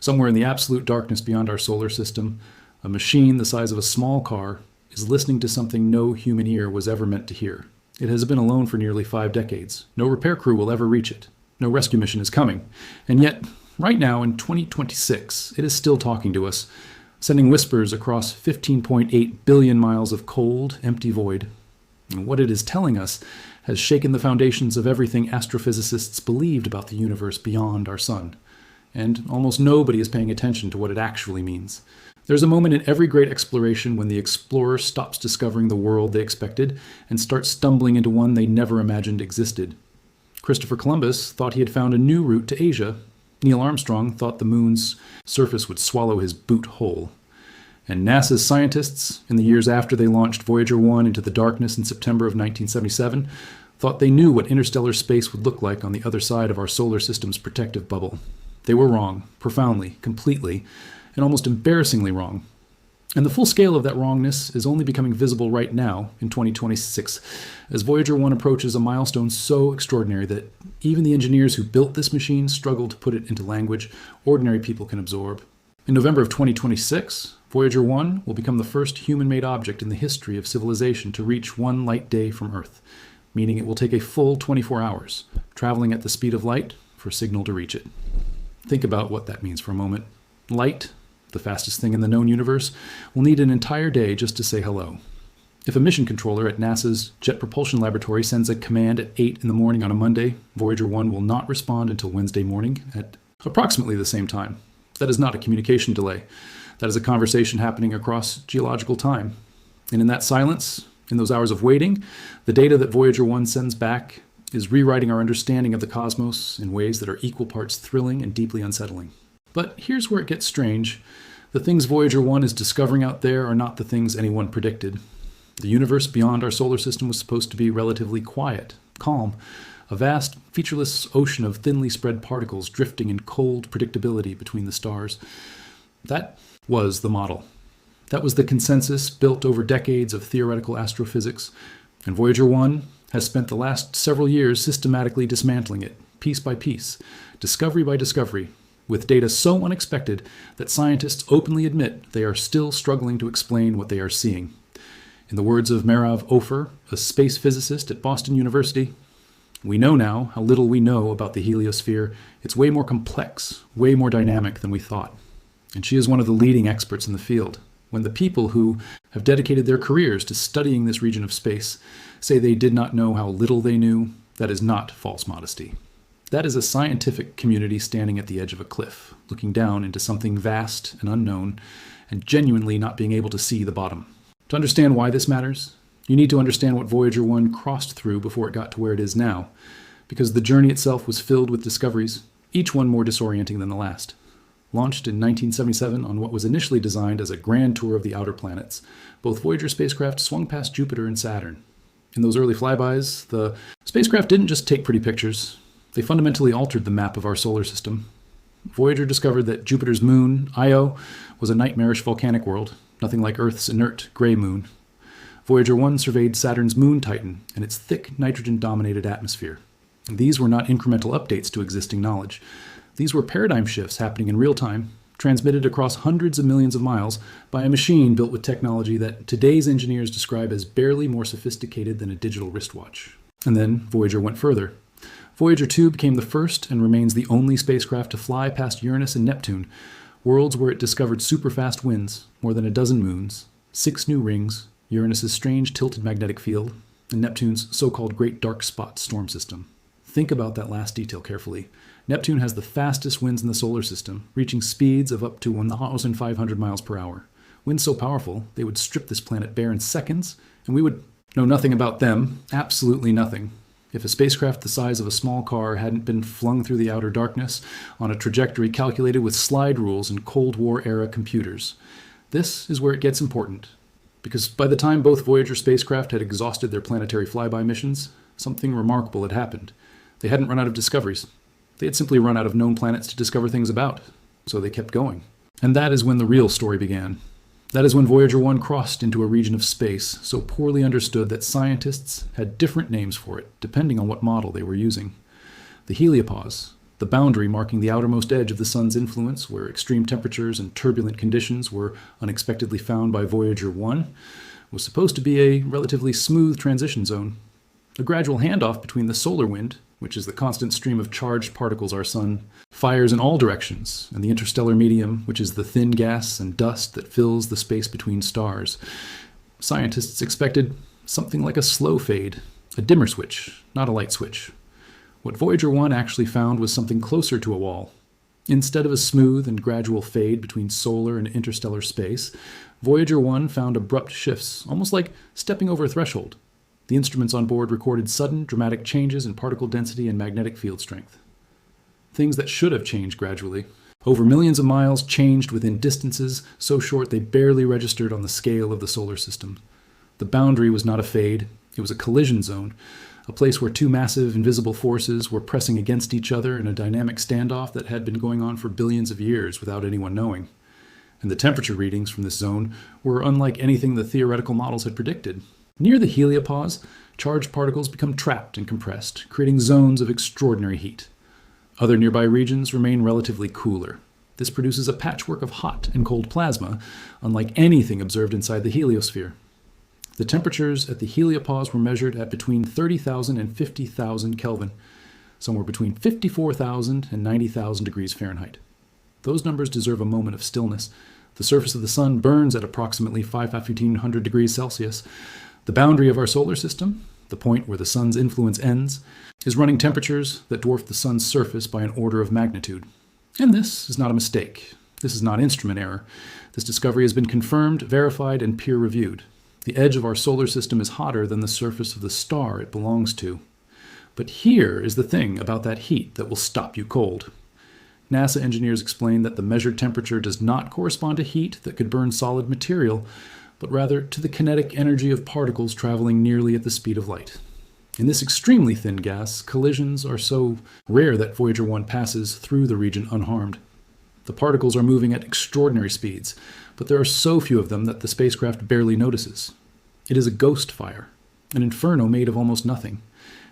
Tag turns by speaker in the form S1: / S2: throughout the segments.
S1: Somewhere in the absolute darkness beyond our solar system, a machine the size of a small car is listening to something no human ear was ever meant to hear. It has been alone for nearly 5 decades. No repair crew will ever reach it. No rescue mission is coming. And yet, right now in 2026, it is still talking to us, sending whispers across 15.8 billion miles of cold, empty void. And what it is telling us has shaken the foundations of everything astrophysicists believed about the universe beyond our sun. And almost nobody is paying attention to what it actually means. There's a moment in every great exploration when the explorer stops discovering the world they expected and starts stumbling into one they never imagined existed. Christopher Columbus thought he had found a new route to Asia. Neil Armstrong thought the moon's surface would swallow his boot whole. And NASA's scientists, in the years after they launched Voyager 1 into the darkness in September of 1977, thought they knew what interstellar space would look like on the other side of our solar system's protective bubble. They were wrong, profoundly, completely, and almost embarrassingly wrong. And the full scale of that wrongness is only becoming visible right now, in 2026, as Voyager 1 approaches a milestone so extraordinary that even the engineers who built this machine struggle to put it into language ordinary people can absorb. In November of 2026, Voyager 1 will become the first human-made object in the history of civilization to reach one light day from Earth, meaning it will take a full 24 hours, traveling at the speed of light, for a signal to reach it. Think about what that means for a moment. Light, the fastest thing in the known universe, will need an entire day just to say hello. If a mission controller at NASA's Jet Propulsion Laboratory sends a command at 8 in the morning on a Monday, Voyager 1 will not respond until Wednesday morning at approximately the same time. That is not a communication delay. That is a conversation happening across geological time. And in that silence, in those hours of waiting, the data that Voyager 1 sends back is rewriting our understanding of the cosmos in ways that are equal parts thrilling and deeply unsettling. But here's where it gets strange. The things Voyager 1 is discovering out there are not the things anyone predicted. The universe beyond our solar system was supposed to be relatively quiet, calm, a vast, featureless ocean of thinly spread particles drifting in cold predictability between the stars. That was the model. That was the consensus built over decades of theoretical astrophysics, and Voyager 1 has spent the last several years systematically dismantling it, piece by piece, discovery by discovery, with data so unexpected that scientists openly admit they are still struggling to explain what they are seeing. In the words of Merav Ofer, a space physicist at Boston University, "We know now how little we know about the heliosphere. It's way more complex, way more dynamic than we thought." And she is one of the leading experts in the field. When the people who have dedicated their careers to studying this region of space say they did not know how little they knew, that is not false modesty. That is a scientific community standing at the edge of a cliff, looking down into something vast and unknown, and genuinely not being able to see the bottom. To understand why this matters, you need to understand what Voyager 1 crossed through before it got to where it is now, because the journey itself was filled with discoveries, each one more disorienting than the last. Launched in 1977 on what was initially designed as a grand tour of the outer planets, both Voyager spacecraft swung past Jupiter and Saturn. In those early flybys, the spacecraft didn't just take pretty pictures. They fundamentally altered the map of our solar system. Voyager discovered that Jupiter's moon, Io, was a nightmarish volcanic world, nothing like Earth's inert gray moon. Voyager 1 surveyed Saturn's moon Titan and its thick nitrogen-dominated atmosphere. These were not incremental updates to existing knowledge. These were paradigm shifts happening in real time, transmitted across hundreds of millions of miles by a machine built with technology that today's engineers describe as barely more sophisticated than a digital wristwatch. And then Voyager went further. Voyager 2 became the first and remains the only spacecraft to fly past Uranus and Neptune, worlds where it discovered superfast winds, more than a dozen moons, 6 new rings, Uranus's strange tilted magnetic field, and Neptune's so-called Great Dark Spot storm system. Think about that last detail carefully. Neptune has the fastest winds in the solar system, reaching speeds of up to 1,500 miles per hour. Winds so powerful, they would strip this planet bare in seconds, and we would know nothing about them, absolutely nothing, if a spacecraft the size of a small car hadn't been flung through the outer darkness on a trajectory calculated with slide rules and Cold War-era computers. This is where it gets important, because by the time both Voyager spacecraft had exhausted their planetary flyby missions, something remarkable had happened. They hadn't run out of discoveries. They had simply run out of known planets to discover things about, so they kept going. And that is when the real story began. That is when Voyager 1 crossed into a region of space so poorly understood that scientists had different names for it, depending on what model they were using. The heliopause, the boundary marking the outermost edge of the sun's influence, where extreme temperatures and turbulent conditions were unexpectedly found by Voyager 1, was supposed to be a relatively smooth transition zone. A gradual handoff between the solar wind, which is the constant stream of charged particles our sun fires in all directions, and the interstellar medium, which is the thin gas and dust that fills the space between stars. Scientists expected something like a slow fade, a dimmer switch, not a light switch. What Voyager 1 actually found was something closer to a wall. Instead of a smooth and gradual fade between solar and interstellar space, Voyager 1 found abrupt shifts, almost like stepping over a threshold. The instruments on board recorded sudden, dramatic changes in particle density and magnetic field strength. Things that should have changed gradually, over millions of miles, changed within distances so short they barely registered on the scale of the solar system. The boundary was not a fade, it was a collision zone, a place where two massive, invisible forces were pressing against each other in a dynamic standoff that had been going on for billions of years without anyone knowing. And the temperature readings from this zone were unlike anything the theoretical models had predicted. Near the heliopause, charged particles become trapped and compressed, creating zones of extraordinary heat. Other nearby regions remain relatively cooler. This produces a patchwork of hot and cold plasma, unlike anything observed inside the heliosphere. The temperatures at the heliopause were measured at between 30,000 and 50,000 Kelvin, somewhere between 54,000 and 90,000 degrees Fahrenheit. Those numbers deserve a moment of stillness. The surface of the sun burns at approximately 1500 degrees Celsius. The boundary of our solar system, the point where the sun's influence ends, is running temperatures that dwarf the sun's surface by an order of magnitude. And this is not a mistake. This is not instrument error. This discovery has been confirmed, verified, and peer-reviewed. The edge of our solar system is hotter than the surface of the star it belongs to. But here is the thing about that heat that will stop you cold. NASA engineers explain that the measured temperature does not correspond to heat that could burn solid material, but rather to the kinetic energy of particles traveling nearly at the speed of light. In this extremely thin gas, collisions are so rare that Voyager 1 passes through the region unharmed. The particles are moving at extraordinary speeds, but there are so few of them that the spacecraft barely notices. It is a ghost fire, an inferno made of almost nothing.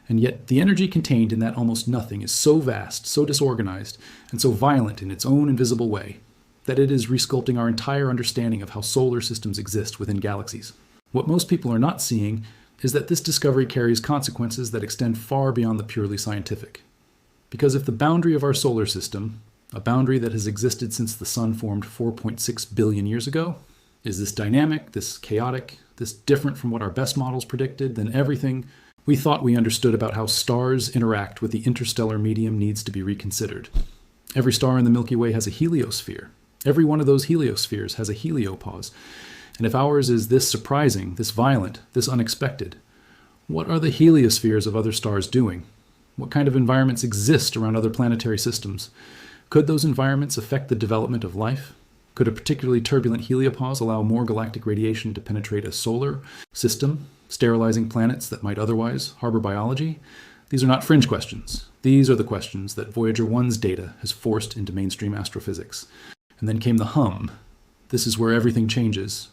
S1: And yet the energy contained in that almost nothing is so vast, so disorganized, and so violent in its own invisible way, that it is resculpting our entire understanding of how solar systems exist within galaxies. What most people are not seeing is that this discovery carries consequences that extend far beyond the purely scientific. Because if the boundary of our solar system, a boundary that has existed since the sun formed 4.6 billion years ago, is this dynamic, this chaotic, this different from what our best models predicted, then everything we thought we understood about how stars interact with the interstellar medium needs to be reconsidered. Every star in the Milky Way has a heliosphere. Every one of those heliospheres has a heliopause. And if ours is this surprising, this violent, this unexpected, what are the heliospheres of other stars doing? What kind of environments exist around other planetary systems? Could those environments affect the development of life? Could a particularly turbulent heliopause allow more galactic radiation to penetrate a solar system, sterilizing planets that might otherwise harbor biology? These are not fringe questions. These are the questions that Voyager 1's data has forced into mainstream astrophysics. And then came the hum. This is where everything changes.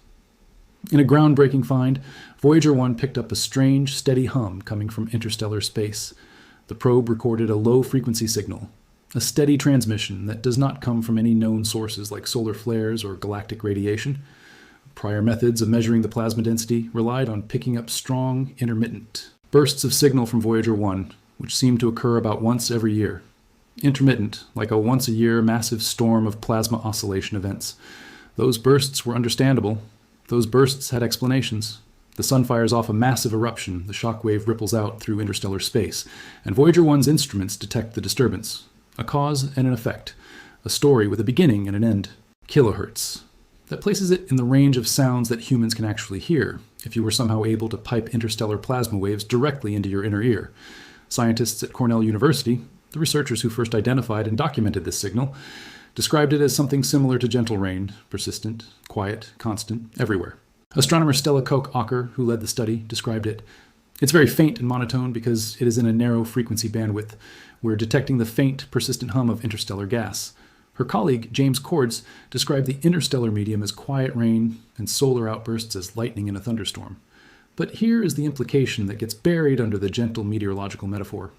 S1: In a groundbreaking find, Voyager 1 picked up a strange, steady hum coming from interstellar space. The probe recorded a low-frequency signal, a steady transmission that does not come from any known sources like solar flares or galactic radiation. Prior methods of measuring the plasma density relied on picking up strong, intermittent bursts of signal from Voyager 1, which seemed to occur about once every year. Intermittent, like a once-a-year massive storm of plasma oscillation events. Those bursts were understandable. Those bursts had explanations. The sun fires off a massive eruption, the shock wave ripples out through interstellar space, and Voyager 1's instruments detect the disturbance. A cause and an effect. A story with a beginning and an end. Kilohertz. That places it in the range of sounds that humans can actually hear, if you were somehow able to pipe interstellar plasma waves directly into your inner ear. Scientists at Cornell University, the researchers who first identified and documented this signal, described it as something similar to gentle rain, persistent, quiet, constant, everywhere. Astronomer Stella Koch-Ocker, who led the study, described it. It's very faint and monotone because it is in a narrow frequency bandwidth. We're detecting the faint, persistent hum of interstellar gas. Her colleague, James Cordes, described the interstellar medium as quiet rain and solar outbursts as lightning in a thunderstorm. But here is the implication that gets buried under the gentle meteorological metaphor.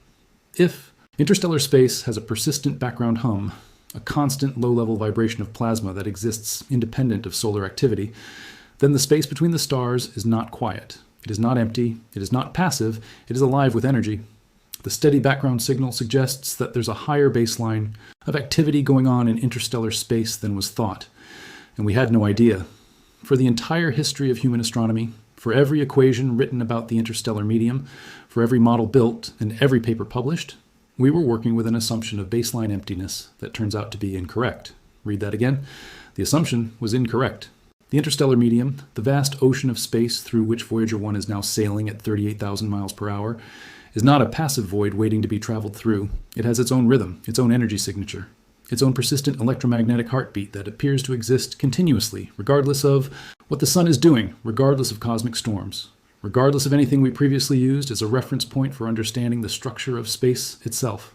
S1: If Interstellar space has a persistent background hum, a constant low-level vibration of plasma that exists independent of solar activity. Then the space between the stars is not quiet. It is not empty. It is not passive. It is alive with energy. The steady background signal suggests that there's a higher baseline of activity going on in interstellar space than was thought, and we had no idea. For the entire history of human astronomy, for every equation written about the interstellar medium, for every model built, and every paper published, we were working with an assumption of baseline emptiness that turns out to be incorrect. Read that again. The assumption was incorrect. The interstellar medium, the vast ocean of space through which Voyager 1 is now sailing at 38,000 miles per hour, is not a passive void waiting to be traveled through. It has its own rhythm, its own energy signature, its own persistent electromagnetic heartbeat that appears to exist continuously, regardless of what the sun is doing, regardless of cosmic storms, regardless of anything we previously used as a reference point for understanding the structure of space itself.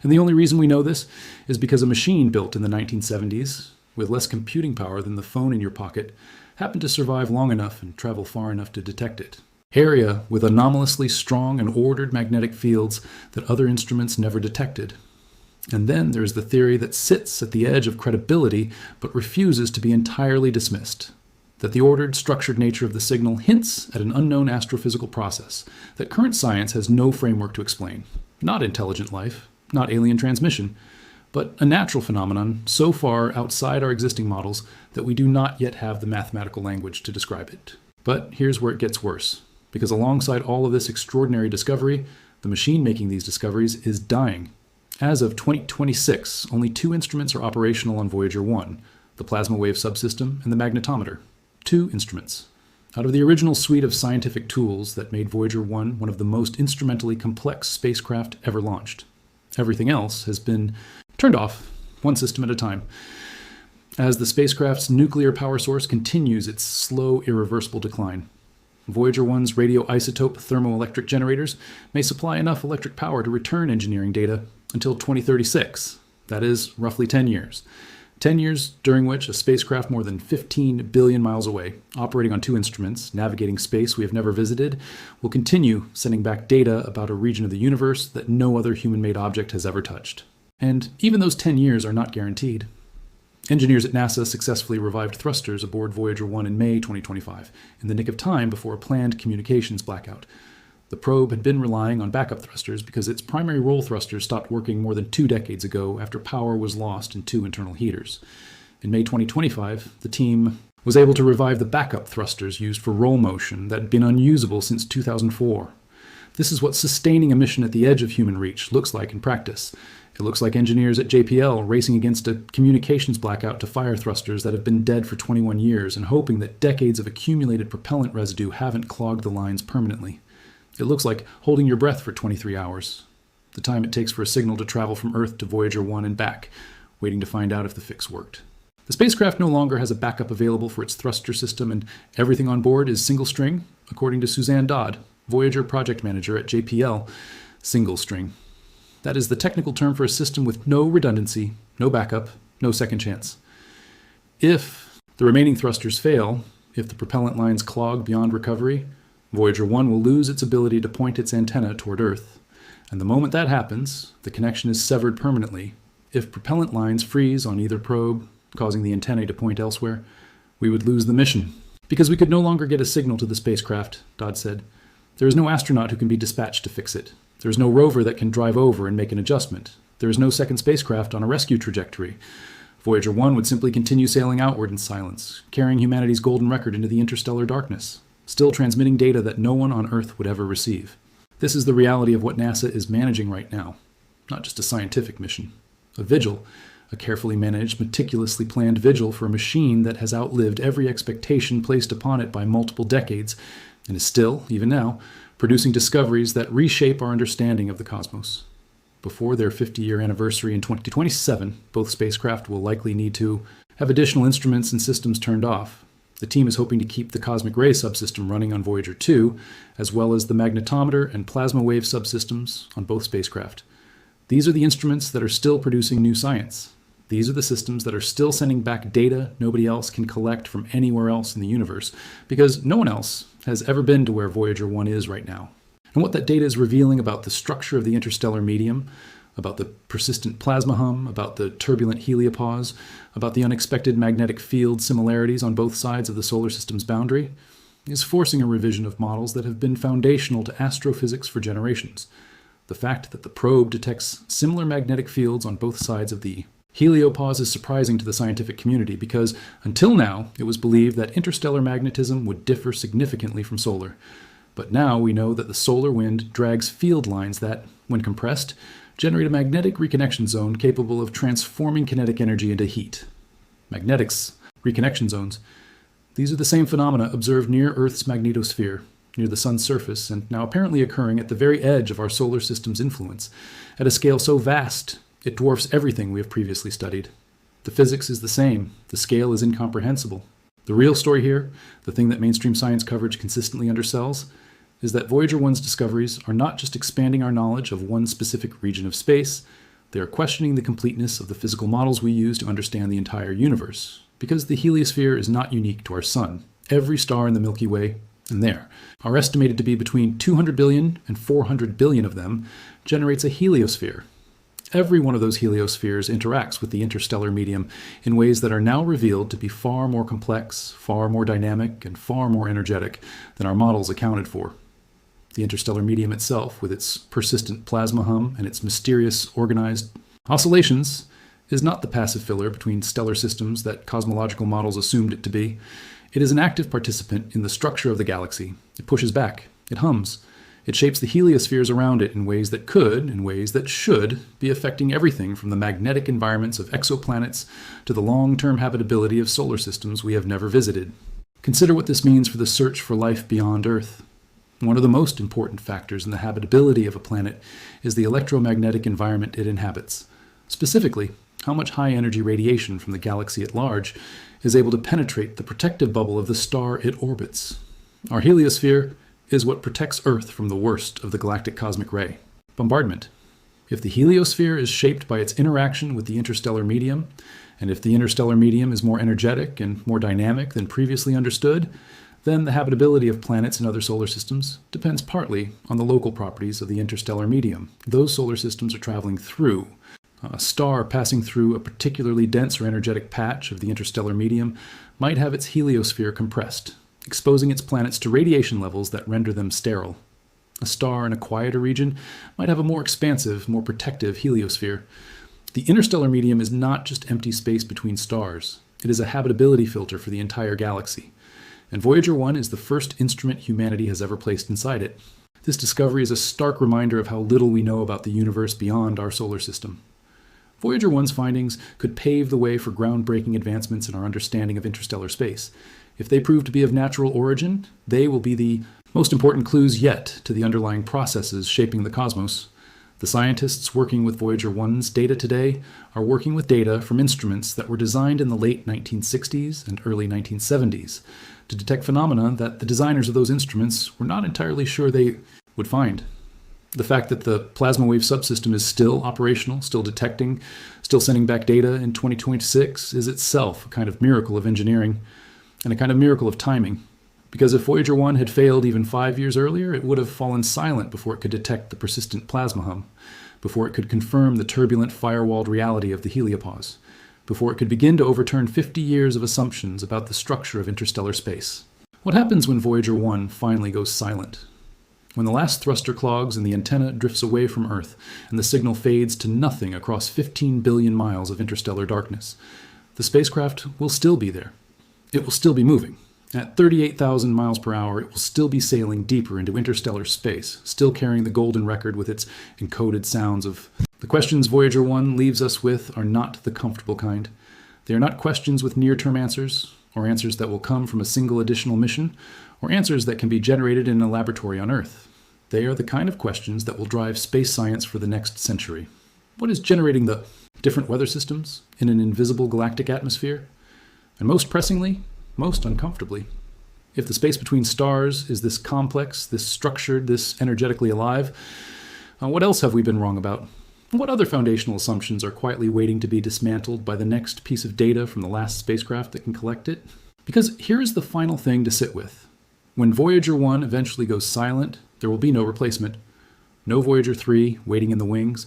S1: And the only reason we know this is because a machine built in the 1970s, with less computing power than the phone in your pocket, happened to survive long enough and travel far enough to detect it. Area with anomalously strong and ordered magnetic fields that other instruments never detected. And then there's the theory that sits at the edge of credibility but refuses to be entirely dismissed. That the ordered, structured nature of the signal hints at an unknown astrophysical process that current science has no framework to explain. Not intelligent life, not alien transmission, but a natural phenomenon so far outside our existing models that we do not yet have the mathematical language to describe it. But here's where it gets worse. Because alongside all of this extraordinary discovery, the machine making these discoveries is dying. As of 2026, only 2 instruments are operational on Voyager 1, the plasma wave subsystem and the magnetometer. 2 instruments. Out of the original suite of scientific tools that made Voyager 1 one of the most instrumentally complex spacecraft ever launched. Everything else has been turned off, one system at a time, as the spacecraft's nuclear power source continues its slow, irreversible decline. Voyager 1's radioisotope thermoelectric generators may supply enough electric power to return engineering data until 2036. That is, roughly 10 years. 10 years during which a spacecraft more than 15 billion miles away, operating on 2 instruments, navigating space we have never visited, will continue sending back data about a region of the universe that no other human-made object has ever touched. And even those 10 years are not guaranteed. Engineers at NASA successfully revived thrusters aboard Voyager 1 in May 2025, in the nick of time before a planned communications blackout. The probe had been relying on backup thrusters because its primary roll thrusters stopped working more than 2 decades ago after power was lost in 2 internal heaters. In May 2025, the team was able to revive the backup thrusters used for roll motion that had been unusable since 2004. This is what sustaining a mission at the edge of human reach looks like in practice. It looks like engineers at JPL racing against a communications blackout to fire thrusters that have been dead for 21 years and hoping that decades of accumulated propellant residue haven't clogged the lines permanently. It looks like holding your breath for 23 hours, the time it takes for a signal to travel from Earth to Voyager 1 and back, waiting to find out if the fix worked. The spacecraft no longer has a backup available for its thruster system, and everything on board is single string, according to Suzanne Dodd, Voyager project manager at JPL. Single string. That is the technical term for a system with no redundancy, no backup, no second chance. If the remaining thrusters fail, if the propellant lines clog beyond recovery, Voyager 1 will lose its ability to point its antenna toward Earth. And the moment that happens, the connection is severed permanently. If propellant lines freeze on either probe, causing the antennae to point elsewhere, we would lose the mission. Because we could no longer get a signal to the spacecraft, Dodd said. There is no astronaut who can be dispatched to fix it. There is no rover that can drive over and make an adjustment. There is no second spacecraft on a rescue trajectory. Voyager 1 would simply continue sailing outward in silence, carrying humanity's golden record into the interstellar darkness, still transmitting data that no one on Earth would ever receive. This is the reality of what NASA is managing right now. Not just a scientific mission. A vigil, a carefully managed, meticulously planned vigil for a machine that has outlived every expectation placed upon it by multiple decades, and is still, even now, producing discoveries that reshape our understanding of the cosmos. Before their 50-year anniversary in 2027, both spacecraft will likely need to have additional instruments and systems turned off. The team is hoping to keep the cosmic ray subsystem running on Voyager 2, as well as the magnetometer and plasma wave subsystems on both spacecraft. These are the instruments that are still producing new science. These are the systems that are still sending back data nobody else can collect from anywhere else in the universe, because no one else has ever been to where Voyager 1 is right now. And what that data is revealing about the structure of the interstellar medium, about the persistent plasma hum, about the turbulent heliopause, about the unexpected magnetic field similarities on both sides of the solar system's boundary, is forcing a revision of models that have been foundational to astrophysics for generations. The fact that the probe detects similar magnetic fields on both sides of the heliopause is surprising to the scientific community because, until now, it was believed that interstellar magnetism would differ significantly from solar. But now we know that the solar wind drags field lines that, when compressed, generate a magnetic reconnection zone capable of transforming kinetic energy into heat. Magnetics, reconnection zones, these are the same phenomena observed near Earth's magnetosphere, near the Sun's surface, and now apparently occurring at the very edge of our solar system's influence, at a scale so vast it dwarfs everything we have previously studied. The physics is the same, the scale is incomprehensible. The real story here, the thing that mainstream science coverage consistently undersells, is that Voyager 1's discoveries are not just expanding our knowledge of one specific region of space, they are questioning the completeness of the physical models we use to understand the entire universe, because the heliosphere is not unique to our Sun. Every star in the Milky Way, and there, are estimated to be between 200 billion and 400 billion of them, generates a heliosphere. Every one of those heliospheres interacts with the interstellar medium in ways that are now revealed to be far more complex, far more dynamic, and far more energetic than our models accounted for. The interstellar medium itself, with its persistent plasma hum and its mysterious organized oscillations, is not the passive filler between stellar systems that cosmological models assumed it to be. It is an active participant in the structure of the galaxy. It pushes back. It hums. It shapes the heliospheres around it in ways that could, in ways that should, be affecting everything from the magnetic environments of exoplanets to the long-term habitability of solar systems we have never visited. Consider what this means for the search for life beyond Earth. One of the most important factors in the habitability of a planet is the electromagnetic environment it inhabits. Specifically, how much high-energy radiation from the galaxy at large is able to penetrate the protective bubble of the star it orbits. Our heliosphere is what protects Earth from the worst of the galactic cosmic ray, bombardment. If the heliosphere is shaped by its interaction with the interstellar medium, and if the interstellar medium is more energetic and more dynamic than previously understood, then the habitability of planets in other solar systems depends partly on the local properties of the interstellar medium those solar systems are traveling through. A star passing through a particularly dense or energetic patch of the interstellar medium might have its heliosphere compressed, exposing its planets to radiation levels that render them sterile. A star in a quieter region might have a more expansive, more protective heliosphere. The interstellar medium is not just empty space between stars. It is a habitability filter for the entire galaxy. And Voyager 1 is the first instrument humanity has ever placed inside it. This discovery is a stark reminder of how little we know about the universe beyond our solar system. Voyager 1's findings could pave the way for groundbreaking advancements in our understanding of interstellar space. If they prove to be of natural origin, they will be the most important clues yet to the underlying processes shaping the cosmos. The scientists working with Voyager 1's data today are working with data from instruments that were designed in the late 1960s and early 1970s to detect phenomena that the designers of those instruments were not entirely sure they would find. The fact that the plasma wave subsystem is still operational, still detecting, still sending back data in 2026 is itself a kind of miracle of engineering and a kind of miracle of timing. Because if Voyager 1 had failed even 5 years earlier, it would have fallen silent before it could detect the persistent plasma hum, before it could confirm the turbulent firewalled reality of the heliopause, before it could begin to overturn 50 years of assumptions about the structure of interstellar space. What happens when Voyager 1 finally goes silent? When the last thruster clogs and the antenna drifts away from Earth and the signal fades to nothing across 15 billion miles of interstellar darkness, the spacecraft will still be there. It will still be moving. At 38,000 miles per hour, it will still be sailing deeper into interstellar space, still carrying the golden record with its encoded sounds of... The questions Voyager 1 leaves us with are not the comfortable kind. They are not questions with near-term answers, or answers that will come from a single additional mission, or answers that can be generated in a laboratory on Earth. They are the kind of questions that will drive space science for the next century. What is generating the different weather systems in an invisible galactic atmosphere? And most pressingly, most uncomfortably, if the space between stars is this complex, this structured, this energetically alive, what else have we been wrong about? What other foundational assumptions are quietly waiting to be dismantled by the next piece of data from the last spacecraft that can collect it? Because here is the final thing to sit with. When Voyager 1 eventually goes silent, there will be no replacement. No Voyager 3 waiting in the wings.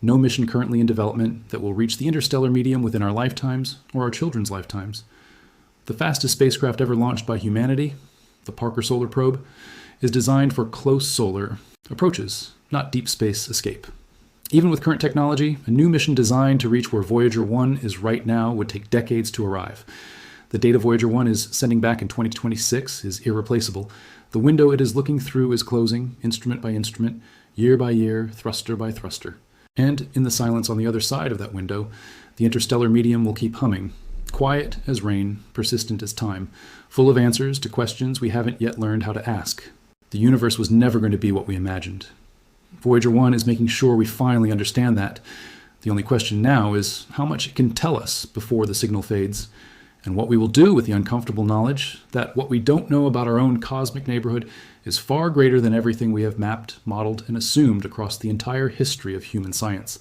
S1: No mission currently in development that will reach the interstellar medium within our lifetimes or our children's lifetimes. The fastest spacecraft ever launched by humanity, the Parker Solar Probe, is designed for close solar approaches, not deep space escape. Even with current technology, a new mission designed to reach where Voyager 1 is right now would take decades to arrive. The data Voyager 1 is sending back in 2026 is irreplaceable. The window it is looking through is closing, instrument by instrument, year by year, thruster by thruster. And in the silence on the other side of that window, the interstellar medium will keep humming, quiet as rain, persistent as time, full of answers to questions we haven't yet learned how to ask. The universe was never going to be what we imagined. Voyager 1 is making sure we finally understand that. The only question now is how much it can tell us before the signal fades, and what we will do with the uncomfortable knowledge that what we don't know about our own cosmic neighborhood is far greater than everything we have mapped, modeled, and assumed across the entire history of human science.